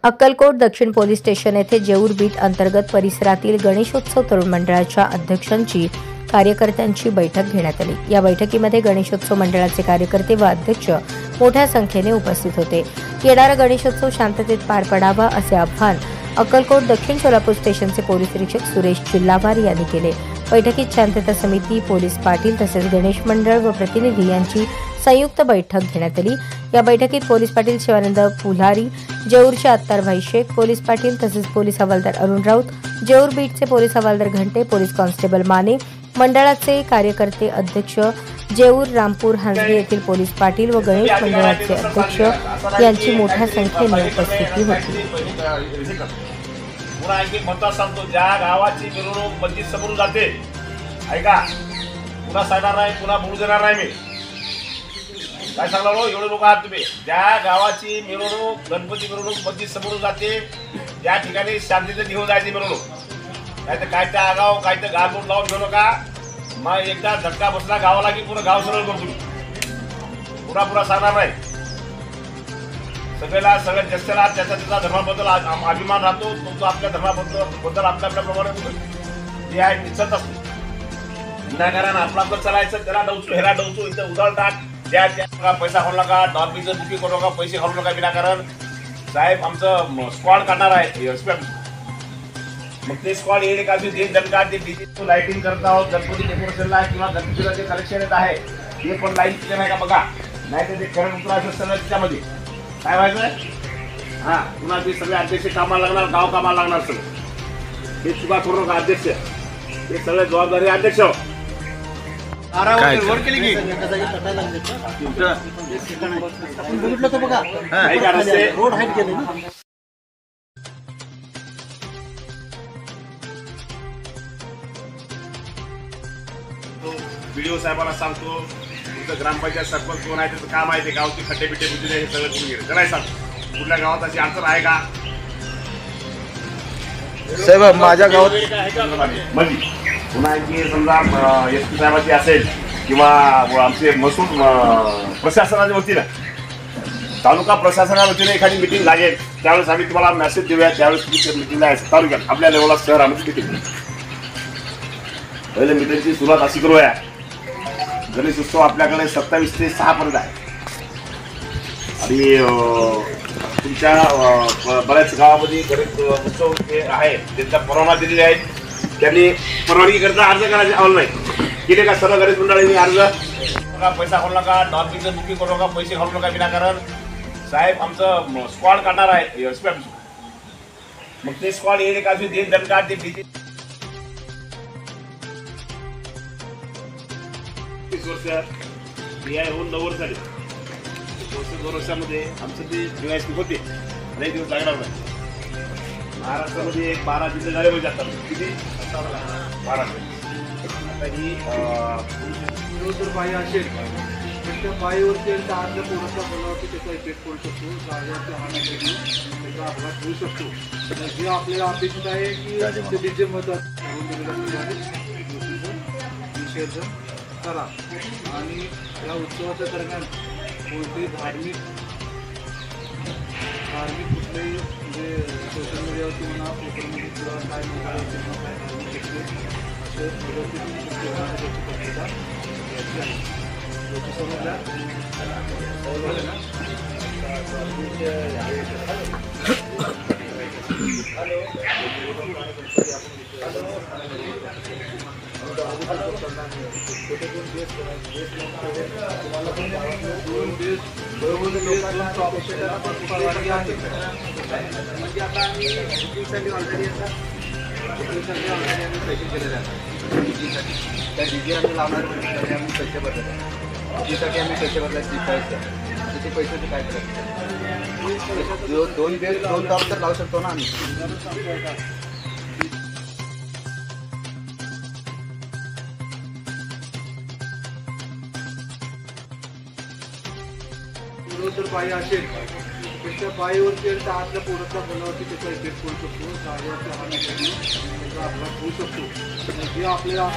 अक्कलकोट दक्षिण police station येथे Jeur bit अंतर्गत परिसरातील गणेशोत्सव तरुण मंडळाच्या अध्यक्षांची कार्यकर्त्यांची बैठक घेण्यात आली। या बैठकीमध्ये गणेशोत्सव मंडळाचे कार्यकर्ते व अध्यक्ष मोठ्या संख्येने उपस्थित होते। येणारा गणेशोत्सव शांततेत पार पडावा असे आवाहन अक्कलकोट दक्षिण सोलापूर स्टेशनचे पोलीस निरीक्षक सुरेश चिल्लावार यांनी केले। बैठकीत शांतता समिती, पोलीस पाटील तसेच गणेश मंडळ व प्रतिनिधी यांची संयुक्त बैठक घेण्यात आली। या बैठकीत पोलीस पाटील शिवानंद पुलारी, जेऊरचे अत्तारभाई शेख, पोलीस पाटील तसेच पोलीस हवालदार अरुण राऊत, जेऊर बीटचे पोलीस हवालदार घंटे, पोलीस कॉन्स्टेबल माने, मंडळाचे कार्यकर्ते, अध्यक्ष जेऊर, रामपूर, हांजरी येथील पोलीस पाटील व गणेश मंडळाचे अध्यक्ष यांची मोठ्या संख्येने उपस्थिती होती। पुन्हा आणखी महत्त्वाचं सांगतो, ज्या गावाची मिरवणूक मस्जिद समोरून जाते, ऐका, पुन्हा सांगणार नाही, पुन्हा बोलू देणार नाही। मी काय सांगणार हो, एवढे लोक आहात तुम्ही। ज्या गावाची मिरवणूक, गणपती मिरवणूक मस्जिद समोरून जाते, त्या ठिकाणी शांतीचं घेऊन जायची मिरवणूक, नाही तर काय त्या आगाव काय तर गालबोट लावून घेऊ नका। मग एकदा झटका बसला गावाला की पुन्हा गाव सरळ करतो, पुन्हा सांगणार नाही। सगळ्याला सगळ्यात जास्तला त्याचा धर्माबद्दल अभिमान राहतो, तो आपल्या धर्माबद्दल आपल्याप्रमाणे जे आहे निश्चित असतो। विनाकारानं आपलं चालायचं, त्याला डवचू ह्याला डवचू, इथं उधळ टाक, त्या पैसा खाऊ नका, डॉल्बीचं बुकिंग करू नका, पैसे खाऊ नका विनाकारण। साहेब आमचं स्क्वॉड काढणार आहे, मग ते स्क्वॉड येणे का दिन दणका ते डिजिटल लाइटिंग करत आहोत, गणपती डेकोरेशनला किंवा गणपतीला जे कलेक्शन येत आहे ते पण लाईन केलं नाही का बघा, नाही तर ते करंट उतरायचं सगळं त्याच्यामध्ये काय व्हायचं। हा, पुन्हा ते सगळे अध्यक्ष कामाला लागणार, गाव कामाला लागणार सगळं, हे चुका करू नका अध्यक्ष, हे सगळे जबाबदारी अध्यक्ष। व्हिडिओ साहेबांना सांगतो, तुमचं ग्रामपंचायत सरपंच कोण आहे त्याचं काम आहे, ते गावची खड्डे बिड्डे बुजले हे सगळं तुम्ही करायला सांगतो। कुठल्या गावात अशी अडचण आहे का साहेब? माझ्या गावात म्हणजे पुन्हा आणखी समजा एस पी साहेबाची असेल किंवा आमचे महसूल प्रशासनाच्या वतीनं, तालुका प्रशासनाच्या वतीनं एखादी मिटिंग लागेल, त्यावेळेस आम्ही तुम्हाला मेसेज देऊया, त्यावेळेस तुम्ही मिटिंगला यायचं तालुक्यात, आपल्या लेवलला शहरामध्ये मिटिंग। पहिले मिटिंगची सुरुवात अशी करूया, गणेशोत्सव आपल्याकडे 27 ते 6 पर्यंत आहे आणि तुमच्या बऱ्याच गावामध्ये गणेश उत्सव जे आहे त्यांचा परवाना दिलेले आहेत, त्यांनी परवानगी करता अर्ज करायचे आवड नाही केले का? सर्व गणेश मंडळांनी अर्ज, पैसा खाऊ नका, डॉल्बीचं बुकिंग करू नका, पैसे खाऊ नका विनाकारण। साहेब आमचं स्क्वॉड काढणार आहे, मग ते स्क्वॉड येणे का दिन दणका ते डिजिटल 30 वर्ष हे आहे, होऊन 9 वर्ष झाले, 2 वर्षामध्ये आमचं ते जीवायसी होते, नाही दिवस लागणार नाही। महाराष्ट्रामध्ये 12 जिल्हे झाले म्हणजे आता किती 12 आता ही जर बाई असेल तर त्या बाईवरती आतल्या पोराच्या बलावरती त्याचा इफेक्ट पडू शकतो, जागेवरती हाणासाठी त्याचा अपघात होऊ शकतो। तर जे आपल्याला अपेक्षित आहे की ते जे मत विसर्जन करा आणि या उत्सवाच्या दरम्यान कोणतेही धार्मिक कुठलेही म्हणजे सोशल मीडियावरती म्हणा, पेपरमध्ये किंवा काय म्हणता काय धार्मिक असे व्यवस्थित पद्धतीचा याची आहे याची समजल्या परवानगी आहे म्हणजे आता आम्ही बुकिंगसाठी ऑलरेडी आम्ही पैसे केलेले आहेत, त्या डीजे आम्ही लावणार आम्ही पैसे भरले, डीजेसाठी आम्ही पैसे भरले, त्याचे पैसे काय करायचे, 2 तास तर लावू शकतो ना आम्ही। जर बाई असेल तर त्या बाईवरती आतल्या पोराच्या बलावरती त्याचा इफेक्ट पडू शकतो, जागेवरती हाणासाठी त्याचा अपघात होऊ शकतो। जे आपल्याला